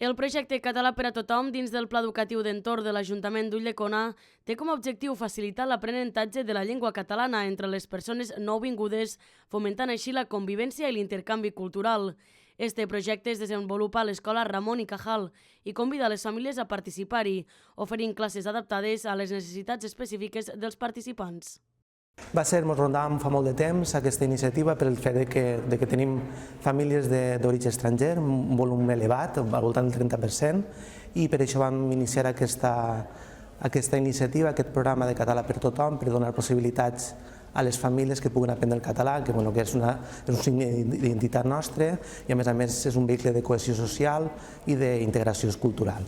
El projecte Català per a tothom dins del Pla Educatiu d'Entorn de l'Ajuntament d'Ulldecona té com a objectiu facilitar l'aprenentatge de la llengua catalana entre les persones nouvingudes, fomentant així la convivència i l'intercanvi cultural. Este projecte es desenvolupa a l'Escola Ramon i Cajal i convida les famílies a participar-hi, oferint classes adaptades a les necessitats específiques dels participants. Ens rondàvem fa molt de temps aquesta iniciativa pel fet que tenim famílies d'origen estranger, un volum elevat, al voltant del 30%, i per això vam iniciar aquesta iniciativa, aquest programa de Català per tothom, per donar possibilitats a les famílies que puguin aprendre el català, que és un signe d'identitat nostra i a més és un vehicle de cohesió social i d'integració cultural.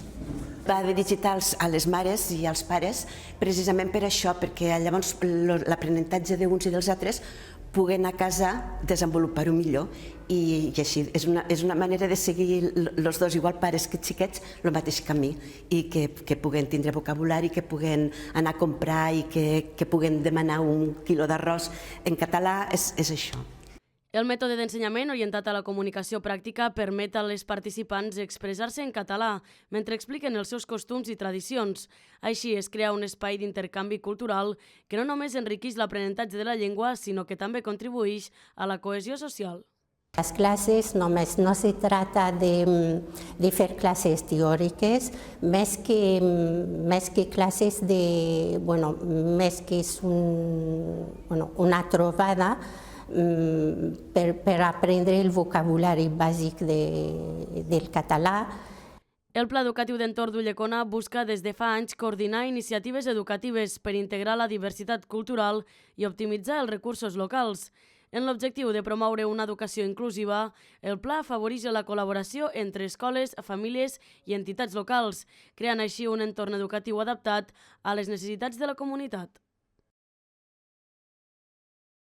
Va dirigit a les mares i als pares precisament per això, perquè llavors l'aprenentatge d'uns i dels altres puguen a casa desenvolupar-ho millor i així és una manera de seguir els dos, igual pares que xiquets, el mateix camí i que puguen tindre vocabulari, que puguen anar a comprar i que puguen demanar un quilo d'arròs en català, és això. El mètode d'ensenyament orientat a la comunicació pràctica permet a les participants expressar-se en català mentre expliquen els seus costums i tradicions. Així es crea un espai d'intercanvi cultural que no només enriqueix l'aprenentatge de la llengua, sinó que també contribueix a la cohesió social. Las clases només no se trata de fer classes teòriques, més que classes més que és una trobada per aprendre el vocabulari bàsic del català. El Pla Educatiu d'Entorn d'Ulldecona busca des de fa anys coordinar iniciatives educatives per integrar la diversitat cultural i optimitzar els recursos locals. En l'objectiu de promoure una educació inclusiva, el pla afavoreix la col·laboració entre escoles, famílies i entitats locals, creant així un entorn educatiu adaptat a les necessitats de la comunitat.